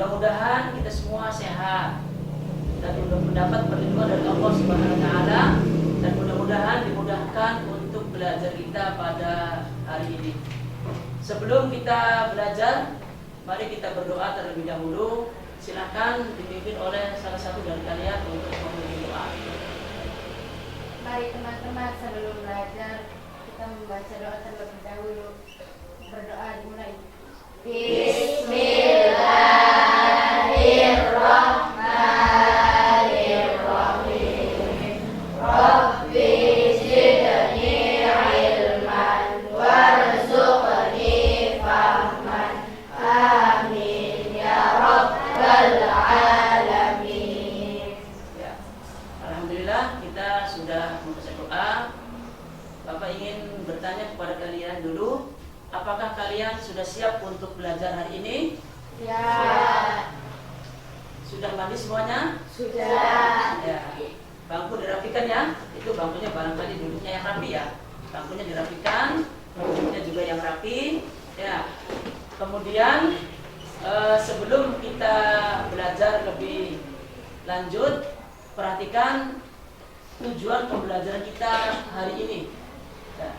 Mudah-mudahan kita semua sehat dan mendapat perlindungan dari Allah Subhanahu wa taala, dan mudah-mudahan dimudahkan untuk belajar kita pada hari ini. Sebelum kita belajar, mari kita berdoa terlebih dahulu. Silakan dipimpin oleh salah satu dari kalian untuk memulai doa. Mari teman-teman, sebelum belajar kita membaca doa terlebih dahulu. Berdoa dimulai. Bismillahirrahmanirrahim. Rabbi zidni ilman warzuqni fahman. Amin ya rabbal alamin. Ya. Alhamdulillah kita sudah membaca doa. Bapak ingin bertanya kepada kalian dulu, apakah kalian sudah siap untuk belajar hari ini? Ya. Sudah mandi semuanya? Sudah. Ya. Bangku dirapikan ya. Itu bangkunya barangkali duduknya yang rapi ya. Bangkunya dirapikan, duduknya juga yang rapi. Ya. Kemudian sebelum kita belajar lebih lanjut, perhatikan tujuan pembelajaran kita hari ini. Ya.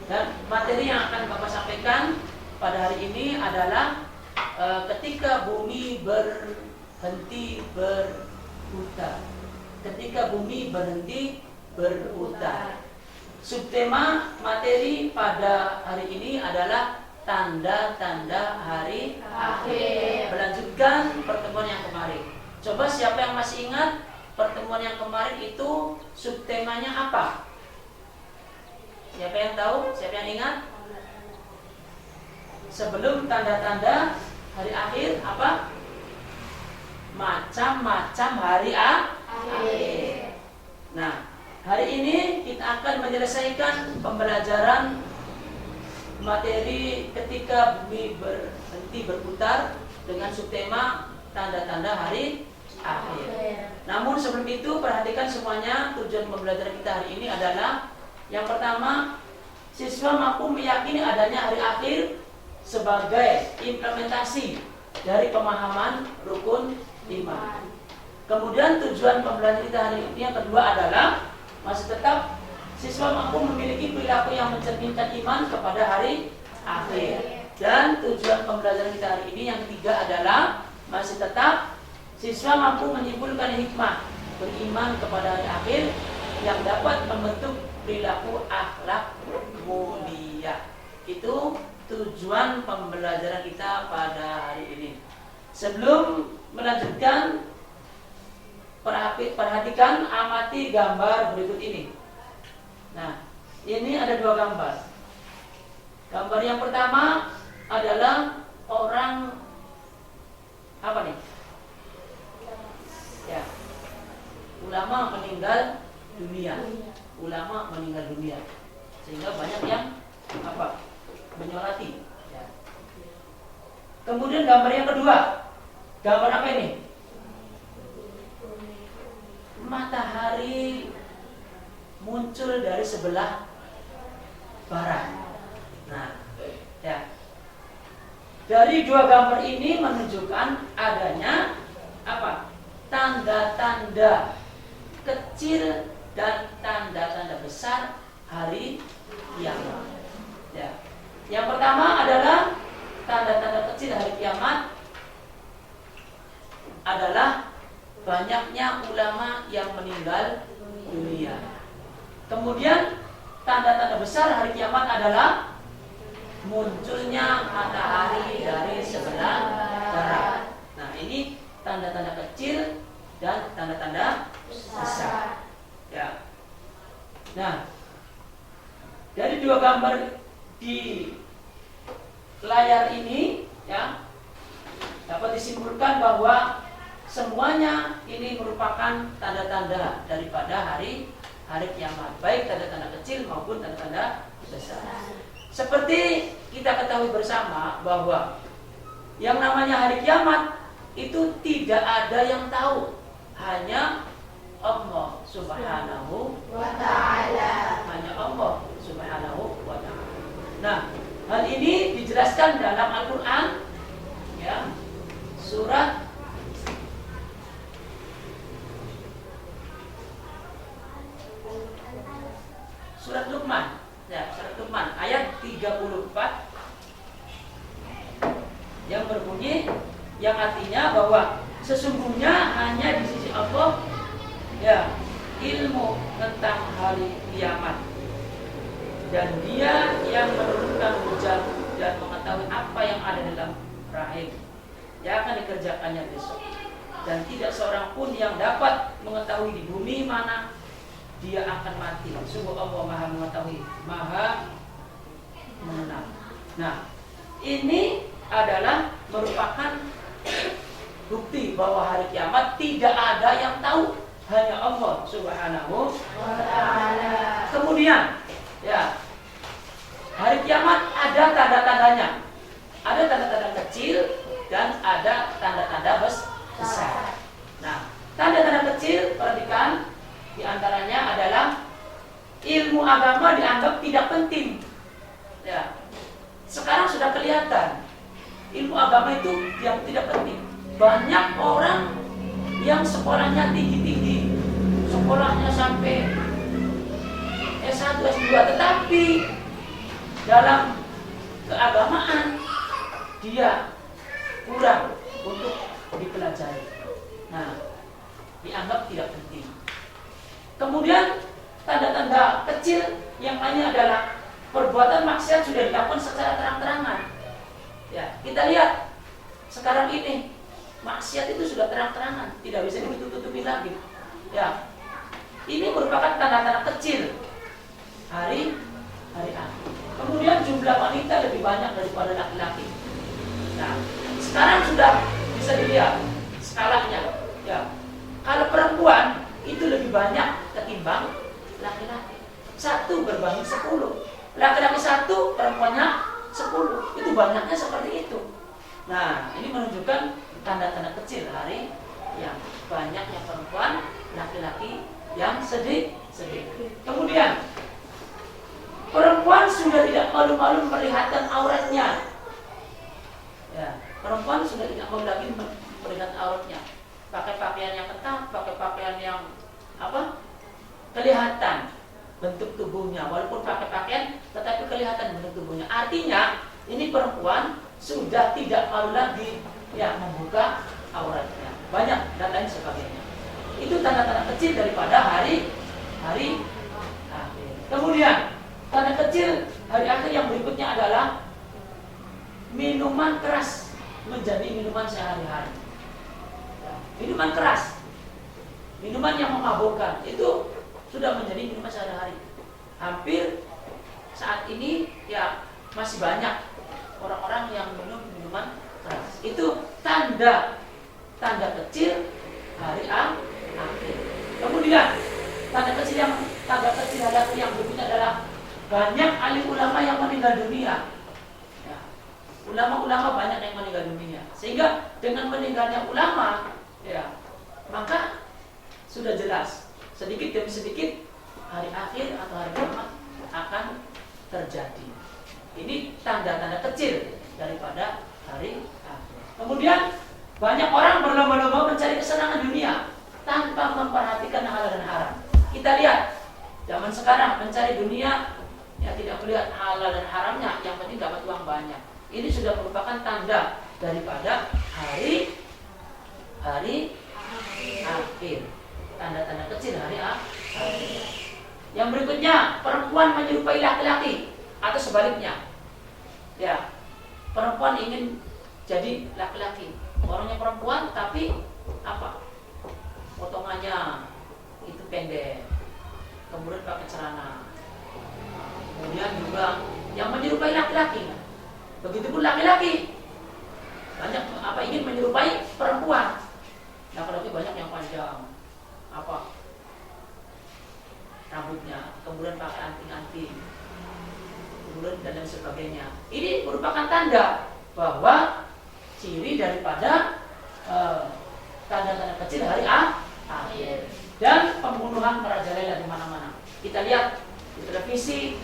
Dan materi yang akan Bapak sampaikan pada hari ini adalah ketika bumi berhenti berputar. Ketika bumi berhenti berputar. Subtema materi pada hari ini adalah tanda-tanda hari akhir. Melanjutkan pertemuan yang kemarin. Coba siapa yang masih ingat pertemuan yang kemarin itu subtemanya apa? Siapa yang tahu? Siapa yang ingat? Sebelum tanda-tanda hari akhir apa? Macam-macam hari akhir. Nah, hari ini kita akan menyelesaikan pembelajaran materi ketika bumi berhenti berputar dengan subtema tanda-tanda hari akhir. Namun sebelum itu perhatikan semuanya, tujuan pembelajaran kita hari ini adalah yang pertama, siswa mampu meyakini adanya hari akhir sebagai implementasi dari pemahaman rukun iman. Kemudian tujuan pembelajaran kita hari ini yang kedua adalah masih tetap siswa mampu memiliki perilaku yang mencerminkan iman kepada hari akhir. Dan tujuan pembelajaran kita hari ini yang ketiga adalah masih tetap siswa mampu menyimpulkan hikmah beriman kepada hari akhir yang dapat membentuk perilaku akhlak mulia. Itu tujuan pembelajaran kita pada hari ini. Sebelum melanjutkan, perhatikan, amati gambar berikut ini. Nah, ini ada dua gambar. Gambar yang pertama adalah orang apa nih? Ya, ulama meninggal dunia. Ulama meninggal dunia, sehingga banyak yang apa? Menyorati. Ya. Kemudian gambar yang kedua, gambar apa ini? Matahari muncul dari sebelah barat. Nah, ya. Dari dua gambar ini menunjukkan adanya apa? Tanda-tanda kecil dan tanda-tanda besar hari kiamat. Ya. Yang pertama adalah tanda-tanda kecil hari kiamat adalah banyaknya ulama yang meninggal dunia. Kemudian tanda-tanda besar hari kiamat adalah munculnya matahari dari sebelah barat. Nah, ini tanda-tanda kecil dan tanda-tanda besar. Ya. Nah, dari dua gambar di layar ini ya dapat disimpulkan bahwa semuanya ini merupakan tanda-tanda daripada hari kiamat, baik tanda-tanda kecil maupun tanda-tanda besar. Seperti kita ketahui bersama bahwa yang namanya hari kiamat itu tidak ada yang tahu, hanya Allah Subhanahu wa ta'ala. Hanya Allah Subhanahu wa ta'ala. Nah, hal ini dijelaskan dalam Al-Qur'an ya. Surat yang berbunyi, yang artinya bahwa sesungguhnya hanya di sisi Allah ya ilmu tentang hari kiamat, dan Dia yang menurunkan hujan dan mengetahui apa yang ada dalam rahim yang akan dikerjakannya besok, dan tidak seorang pun yang dapat mengetahui di bumi mana dia akan mati. Sungguh Allah Maha mengetahui, Maha mengenal. Nah, ini adalah merupakan bukti bahwa hari kiamat tidak ada yang tahu, hanya Allah Subhanahu wa ta'ala. Kemudian ya, hari kiamat ada tanda-tandanya. Ada tanda-tanda kecil dan ada tanda-tanda besar. Nah, tanda-tanda kecil, perhatikan, diantaranya adalah ilmu agama dianggap tidak penting. Ya, sekarang sudah kelihatan ilmu agama itu yang tidak penting. Banyak orang yang sekolahnya tinggi-tinggi, sekolahnya sampai S1, S2, tetapi dalam keagamaan dia kurang untuk dipelajari. Nah, dianggap tidak penting. Kemudian tanda-tanda kecil yang lainnya adalah perbuatan maksiat sudah dilakukan secara terang-terangan. Ya, kita lihat sekarang ini maksiat itu sudah terang-terangan, tidak bisa ditutup-tutupi lagi. Ya, ini merupakan tanda-tanda kecil hari akhir. Kemudian jumlah wanita lebih banyak daripada laki-laki. Nah, sekarang sudah bisa dilihat skalanya. Ya, kalau perempuan itu lebih banyak ketimbang laki-laki. 1 berbanding 10. Laki-laki 1, perempuannya 10. Itu banyaknya seperti itu. Nah, ini menunjukkan tanda-tanda kecil hari yang banyaknya perempuan, laki-laki yang sedikit. Kemudian perempuan sudah tidak malu-malu memperlihatkan auratnya. Ya, perempuan sudah tidak malu lagi memperlihatkan auratnya. Pakai pakaian yang ketat, pakai pakaian yang kelihatan bentuk tubuhnya. Walaupun pakai pakaian, tetapi kelihatan bentuk tubuhnya. Artinya, ini perempuan sudah tidak malu lagi membuka auratnya. Banyak dan lain sebagainya. Itu tanda-tanda kecil daripada hari akhir. Kemudian tanda kecil hari akhir yang berikutnya adalah minuman keras menjadi minuman sehari-hari. Minuman keras, minuman yang memabukkan, itu sudah menjadi minuman sehari-hari. Hampir saat ini ya masih banyak orang-orang yang minum minuman keras. Itu tanda kecil hari akhir. Kemudian tanda kecil hari akhir yang berikutnya adalah banyak alim ulama yang meninggal dunia. Ya, ulama-ulama banyak yang meninggal dunia. Sehingga dengan meninggalnya ulama, ya, maka sudah jelas sedikit demi sedikit hari akhir atau hari kiamat akan terjadi. Ini tanda-tanda kecil daripada hari akhir. Kemudian banyak orang berlomba-lomba mencari kesenangan dunia tanpa memperhatikan halal dan haram. Kita lihat zaman sekarang mencari dunia ya tidak melihat halal dan haramnya, yang penting dapat uang banyak. Ini sudah merupakan tanda daripada hari akhir. Tanda-tanda kecil hari akhir. Yang berikutnya, perempuan menyerupai laki-laki atau sebaliknya. Ya, perempuan ingin jadi laki-laki. Orangnya perempuan tapi potongannya itu pendek. Kemudian pakai celana. Kemudian juga yang menyerupai laki-laki. Begitupun laki-laki banyak ingin menyerupai perempuan. Laki-laki banyak yang panjang rambutnya, kemudian pakai anting-anting, kemudian dan lain sebagainya. Ini merupakan tanda bahwa ciri daripada tanda-tanda kecil hari akhir. Dan pembunuhan merajalela di mana-mana. Kita lihat di televisi,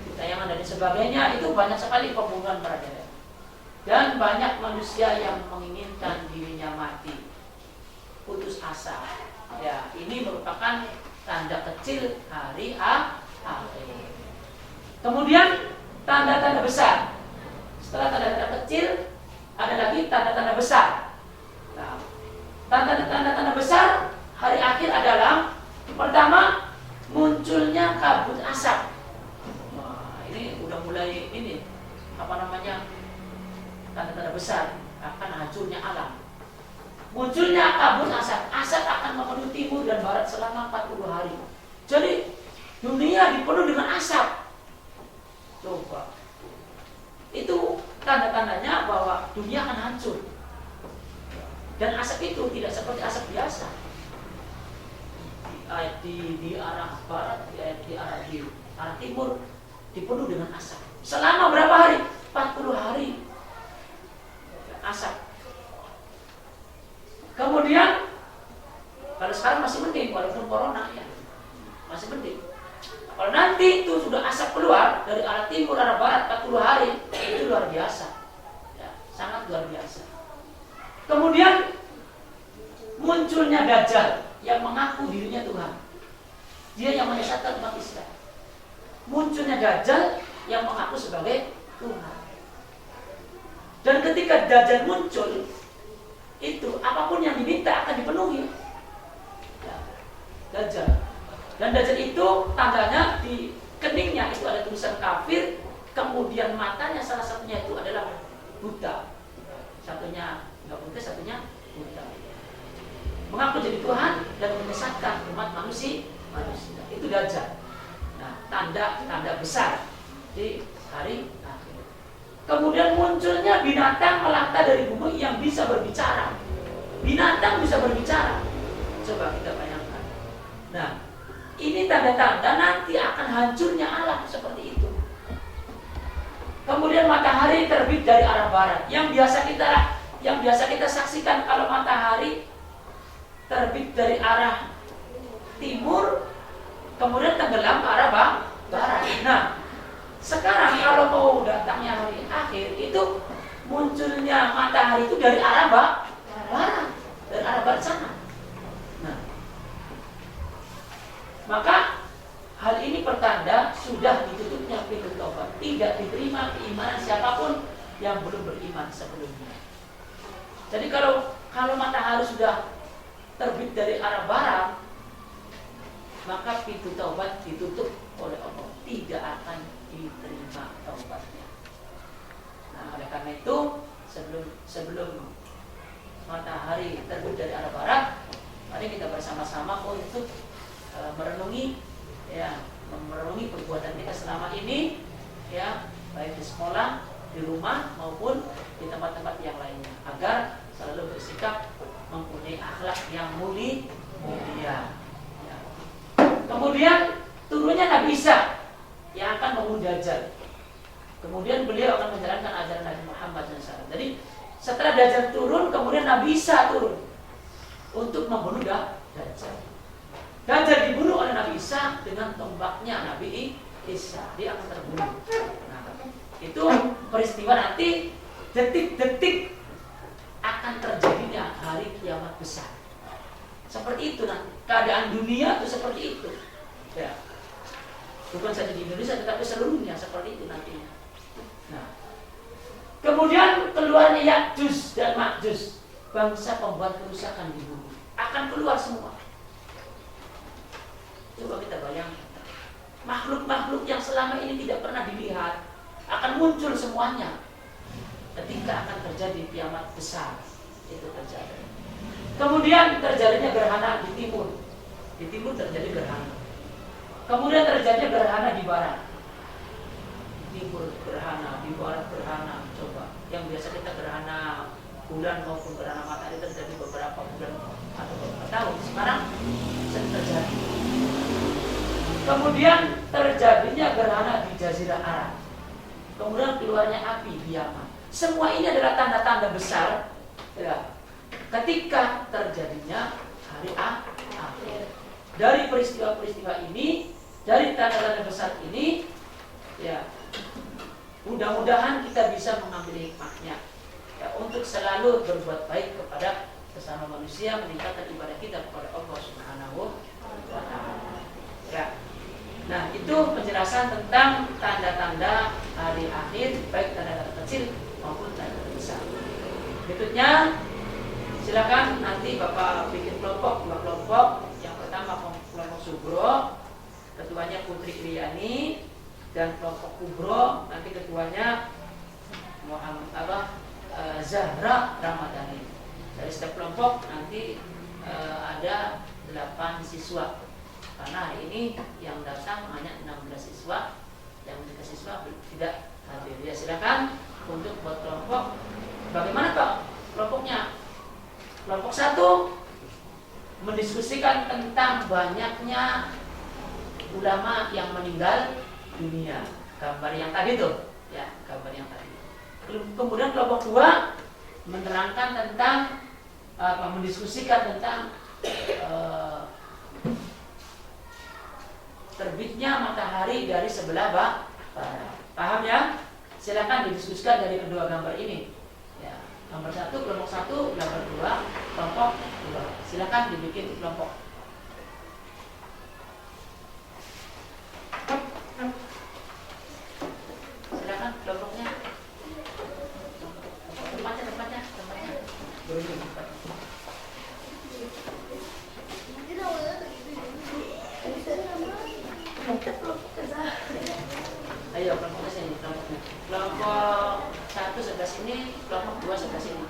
di tayangan dan sebagainya, itu banyak sekali pembunuhan merajalela. Dan banyak manusia yang menginginkan dirinya mati, putus asa. Ya, ini merupakan tanda kecil hari akhir. Kemudian tanda-tanda besar. Setelah tanda-tanda kecil, ada lagi dari tanda-tanda besar. Nah, tanda-tanda besar hari akhir adalah pertama, munculnya kabut asap. Nah, ini udah mulai ini tanda-tanda besar akan hancurnya alam. Munculnya kabut asap. Asap akan memenuhi timur dan barat selama 40 hari. Jadi dunia dipenuhi dengan asap. Coba. Itu tanda-tandanya bahwa dunia akan hancur. Dan asap itu tidak seperti asap biasa. Di arah barat, di arah timur dipenuhi dengan asap. Selama berapa hari? 40 hari. Asap. Kemudian kalau sekarang masih mending, walaupun corona ya masih mending. Kalau nanti itu sudah asap keluar dari arah timur, arah barat 40 hari, itu luar biasa, ya, sangat luar biasa. Kemudian munculnya Dajjal yang mengaku dirinya Tuhan. Dia yang menyesatkan umat Islam. Munculnya Dajjal yang mengaku sebagai Tuhan. Dan ketika Dajjal muncul, itu apapun yang diminta akan dipenuhi. Ya, Dajjal. Dan Dajjal itu tandanya di keningnya itu ada tulisan kafir, kemudian matanya salah satunya itu adalah buta. Satunya enggak buta, satunya buta. Mengaku jadi Tuhan dan menyesatkan umat manusia. Itu Dajjal. Nah, tanda besar di hari akhir. Kemudian munculnya binatang melata dari bumi yang bisa berbicara. Binatang bisa berbicara. Coba kita bayangkan. Nah, ini tanda-tanda nanti akan hancurnya alam seperti itu. Kemudian matahari terbit dari arah barat. Yang biasa kita saksikan kalau matahari terbit dari arah timur, kemudian tenggelam ke arah barat. Nah, sekarang kalau mau datangnya hari akhir itu munculnya matahari itu dari arah barat, dari arah barat sana. Nah, maka hal ini pertanda sudah ditutupnya pintu taubat, tidak diterima keimanan siapapun yang belum beriman sebelumnya. Jadi kalau matahari sudah terbit dari arah barat, maka pintu taubat ditutup oleh Allah, tidak akan diterima taubatnya. Nah, oleh karena itu sebelum matahari terbit dari arah barat, mari kita bersama-sama untuk merenungi perbuatan kita selama ini, ya, baik di sekolah, di rumah maupun di tempat-tempat yang lainnya, agar selalu bersikap mempunyai akhlak yang mulia. Ya. Kemudian turunnya Nabi Isa yang akan membunuh Dajjal. Kemudian beliau akan menjalankan ajaran Nabi Muhammad SAW. Jadi setelah Dajjal turun, kemudian Nabi Isa turun untuk membunuh Dajjal. Dajjal dibunuh oleh Nabi Isa dengan tombaknya Nabi Isa. Dia akan terbunuh. Nah, itu peristiwa nanti detik-detik akan terjadinya hari kiamat besar. Seperti itu nanti. Keadaan dunia itu seperti itu. Ya. Bukan saja di Indonesia tetapi seluruhnya seperti itu nantinya. Nah, kemudian keluarnya Ya'juj dan Ma'juj, bangsa pembuat kerusakan di bumi, akan keluar semua. Coba kita bayangkan, makhluk-makhluk yang selama ini tidak pernah dilihat akan muncul semuanya ketika akan terjadi kiamat besar. Itu terjadi. Kemudian terjadinya gerhana di timur. Di timur terjadi gerhana. Kemudian terjadi gerhana di barat. Timur gerhana, di barat gerhana. Coba, yang biasa kita gerhana bulan maupun gerhana matahari terjadi beberapa bulan atau beberapa tahun. Sekarang sering terjadi. Kemudian terjadinya gerhana di Jazirah Arab. Kemudian keluarnya api di Yaman. Semua ini adalah tanda-tanda besar, ya, ketika terjadinya hari akhir. Dari peristiwa-peristiwa ini, dari tanda-tanda besar ini, ya, mudah-mudahan kita bisa mengambil hikmahnya, ya, untuk selalu berbuat baik kepada sesama manusia, meningkatkan ibadah kita kepada Allah Subhanahu wa Ta'ala. Ya. Nah, itu penjelasan tentang tanda-tanda hari akhir, baik tanda-tanda kecil maupun tanda-tanda besar. Berikutnya silakan nanti Bapak bikin kelompok, 2 kelompok. Yang pertama kelompok Subro, ketuanya Putri Iriani, dan kelompok Kubro nanti ketuanya Zahra Ramadhani. Dari setiap kelompok nanti ada 8 siswa. Karena hari ini yang datang hanya 16 siswa, yang 3 siswa tidak hadir. Ya silakan untuk buat kelompok. Bagaimana Pak kelompoknya? Kelompok 1 mendiskusikan tentang banyaknya ulama yang meninggal dunia. Gambar yang tadi tuh, ya, gambar yang tadi. Kemudian kelompok 2 menerangkan tentang mendiskusikan tentang terbitnya matahari dari sebelah barat. Paham ya? Silakan didiskusikan dari kedua gambar ini. Ya, gambar 1 kelompok 1, gambar 2 kelompok 2. Silakan dibikin kelompok. Silakan kelompoknya. Tempatnya. Ayo kelompoknya sini, kelompoknya. Kelompok 1 sebelah sini, kelompok 2 sebelah sini.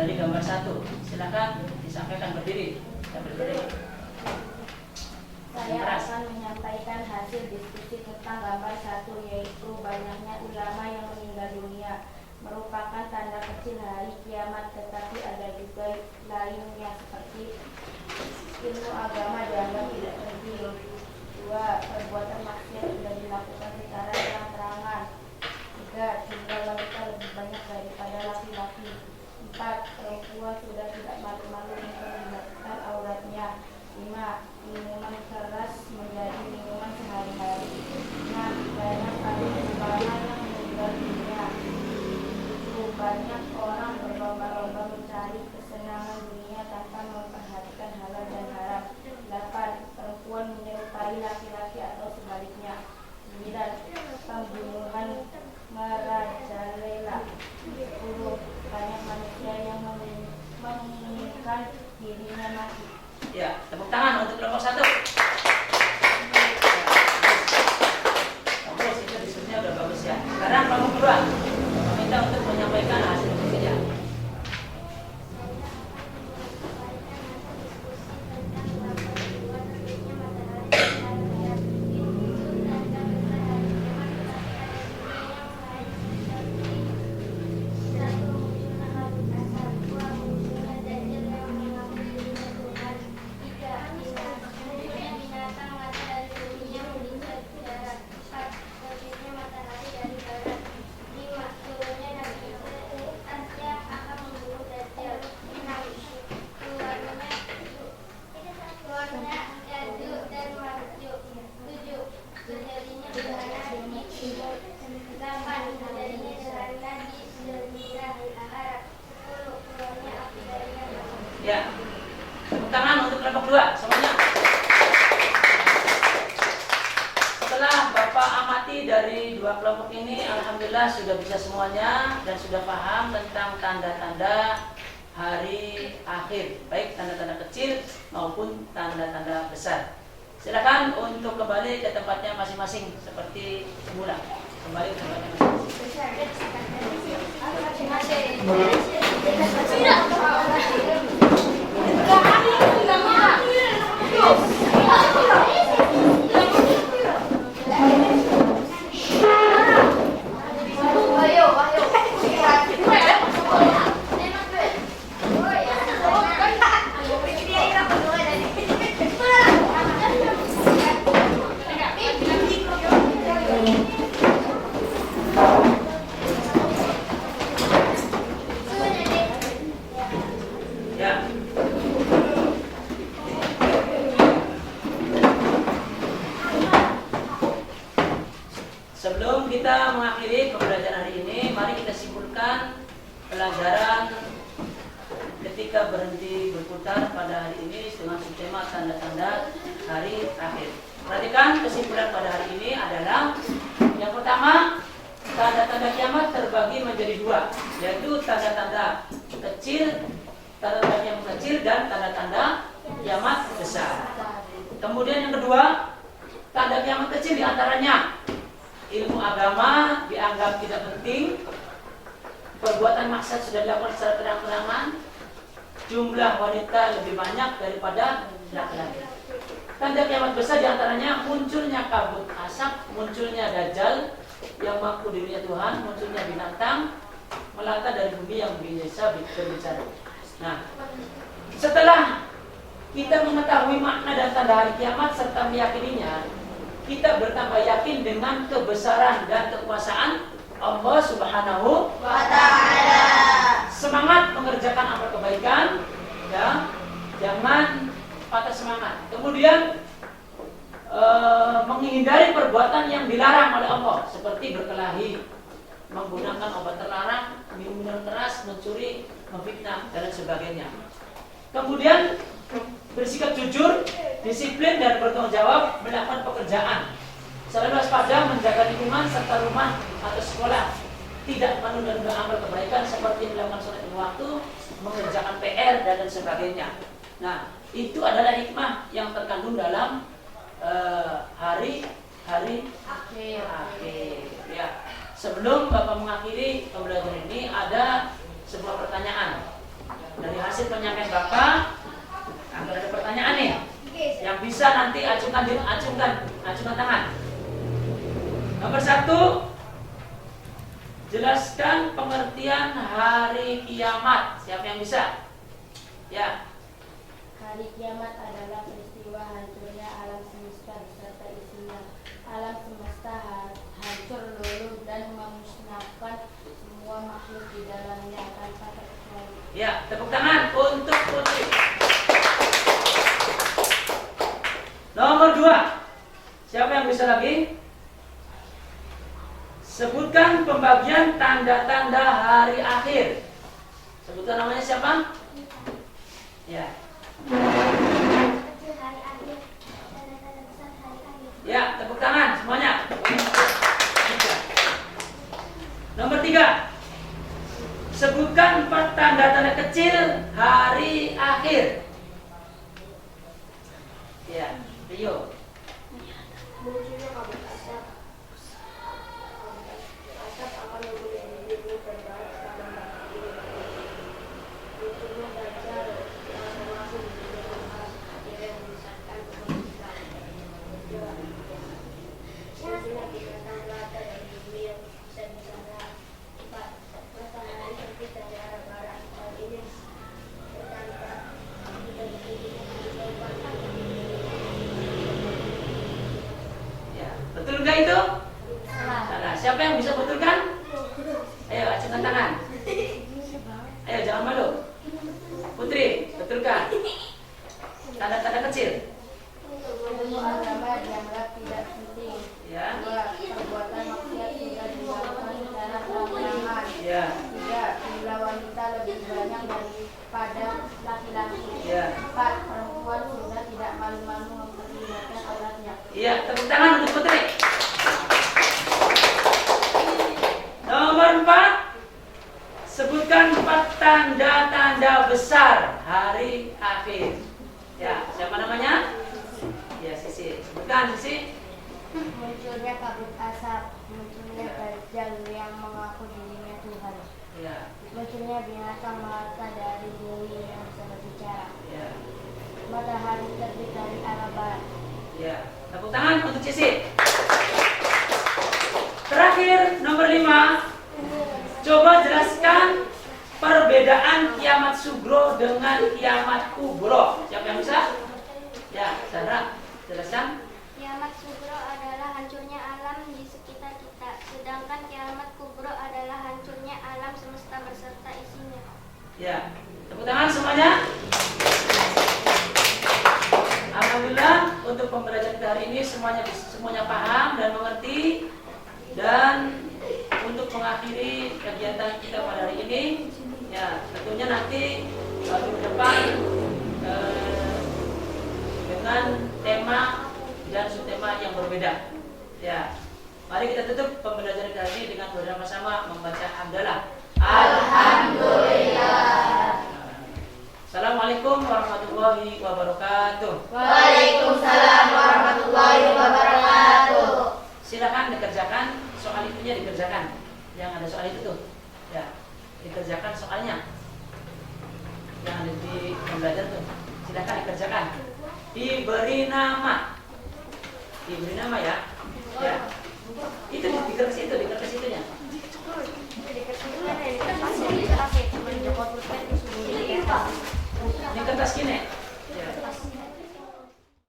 dari gambar 1. Silakan disampaikan berdiri dan berdiri. Saya akan menyampaikan hasil diskusi tentang gambar 1, yaitu banyaknya ulama yang meninggal dunia merupakan tanda kecil hari kiamat, tetapi ada juga lainnya seperti ilmu agama dianggap tidak penting. 2. Perbuatan maksiat sudah dilakukan secara terang-terangan. 3. Jumlah wanita lebih banyak daripada laki-laki. 4. Perempuan sudah tidak malu-malu memperlihatkan auratnya. 5. Minuman keras menjadi minuman sehari-hari. 6. Banyak kali ulama yang meninggal dunia. 7. Banyak orang berlomba-lomba mencari kesenangan dunia tanpa memperhatikan halal dan haram. 8. Perempuan menyerupai laki-laki atau sebaliknya. 9. Pembunuhan merajalela. 10. Banyak manusia yang menginginkan dirinya mati. Ya, tepuk tangan untuk kelompok 1. Bagus, itu diskusinya udah bagus ya. Sekarang kelompok 2, minta untuk menyampaikan hasil diskusinya. Ya, tepuk tangan untuk kelompok 2 semuanya. Setelah Bapak amati dari 2 kelompok ini, alhamdulillah sudah bisa semuanya dan sudah paham tentang tanda-tanda hari akhir, baik tanda-tanda kecil maupun tanda-tanda besar. Silakan untuk kembali ke tempatnya masing-masing seperti semula. kembali ke tempatnya ya. Sebelum kita mengakhiri pembelajaran hari ini, mari kita simpulkan pelajaran ketika berhenti berputar pada hari ini dengan subtema tanda-tanda hari akhir. Perhatikan kesimpulan pada hari ini adalah yang pertama, tanda-tanda kiamat terbagi menjadi dua, yaitu tanda-tanda kecil, tanda-tanda kiamat kecil dan tanda-tanda kiamat besar. Kemudian yang kedua, tanda kiamat kecil diantaranya ilmu agama dianggap tidak penting, perbuatan maksiat sudah dilakukan secara terang-terangan, jumlah wanita lebih banyak daripada laki-laki. Tanda kiamat besar diantaranya munculnya kabut asap, munculnya dajjal yang mengaku dirinya Tuhan, munculnya binatang melata dari bumi yang bisa berbicara. Nah, setelah kita mengetahui makna dan tanda hari kiamat serta meyakininya, kita bertambah yakin dengan kebesaran dan kekuasaan Allah Subhanahu wa Ta'ala. Semangat mengerjakan amal kebaikan, ya, jangan patah semangat. Kemudian menghindari perbuatan yang dilarang oleh Allah, seperti berkelahi, menggunakan obat terlarang, minum minuman keras, mencuri, memfitnah dan sebagainya. Kemudian bersikap jujur, disiplin dan bertanggung jawab melakukan pekerjaan. Selalu waspada menjaga lingkungan serta rumah atau sekolah. Tidak menunda-nunda amal kebaikan seperti melakukan sholat lima waktu, mengerjakan PR dan sebagainya. Nah, itu adalah hikmah yang terkandung dalam hari akhir. Ya. Sebelum Bapak mengakhiri pembelajaran ini, ada sebuah pertanyaan dari hasil penyampaian Bapak. Agar ada pertanyaan nih yang bisa nanti acungkan tangan. Nomor 1, jelaskan pengertian hari kiamat. Siapa yang bisa? Ya. Hari kiamat adalah peristiwa hancurnya alam semesta beserta isinya. Alam semesta hancur luluh dan memusnahkan semua makhluk di dalamnya tanpa terkecuali. Ya, tepuk tangan untuk Putri. Nomor 2, siapa yang bisa lagi? Sebutkan pembagian tanda-tanda hari akhir. Sebutkan namanya siapa? Ya. Hari akhir, tanda-tanda besar hari akhir. Ya, tepuk tangan semuanya. Nomor 3, sebutkan 4 tanda-tanda kecil hari akhir. Ya, Rio. Munculnya kabut asap. Asap akan membunuh terbaik pada hari ini. Munculnya dajjal yang mengaku dirinya Tuhan, akhirnya menyesatkan umat Islam. Munculnya binatang melata dari bumi yang bisa bicara. 4. Matahari terbit dari arah barat. Hal ini bertanda kita dihidupkan di bawah. Betul nggak itu? Salah. Siapa yang bisa betulkan? Ayo, acungkan tangan. Ayo, jangan malu. Putri, betulkan. Tanda-tanda kecil. Ilmu agama dianggap tidak penting. Ya. 2. Perbuatan maksiat sudah dilakukan secara terang-terangan. Ya. 3. Jumlah wanita lebih banyak daripada laki-laki. Ya. 4. Perempuan sudah tidak malu-malu memperlihatkan auratnya. Iya, tepuk tangan untuk Putri. Nomor 4, sebutkan 4 tanda-tanda besar hari akhir. Ya, siapa namanya? Ya, Sisi. Sebutkan, Sisi. Munculnya kabut asap, munculnya munculnya Dajjal yang mengaku dirinya Tuhan. Ya. Munculnya binatang melata dari bumi yang bisa berbicara. Ya. Matahari terbit dari arah barat. Ya. Tepuk tangan untuk Cici. Terakhir nomor 5. Coba jelaskan perbedaan kiamat sugro dengan kiamat kubro. Siapa yang bisa? Ya, Sandra, jelaskan. Kiamat sugro adalah hancurnya alam di sekitar kita, sedangkan kiamat kubro adalah hancurnya alam semesta beserta isinya. Ya, tepuk tangan semuanya. Alhamdulillah untuk pembelajaran kita hari ini semuanya paham dan mengerti. Dan untuk mengakhiri kegiatan kita pada hari ini, ya tentunya nanti minggu depan dengan tema dan subtema yang berbeda. Ya, mari kita tutup pembelajaran kali ini dengan bersama-sama membaca hamdalah. Alhamdulillah. Assalamualaikum warahmatullahi wabarakatuh. Waalaikumsalam warahmatullahi wabarakatuh. Silakan dikerjakan soal itunya, dikerjakan. Yang ada soal itu tuh, ya dikerjakan soalnya. Yang ada di pembelajaran tuh, silakan dikerjakan. Diberi nama ya. Ya. Itu di kertas itu, di kertas itunya. Di kertas gini.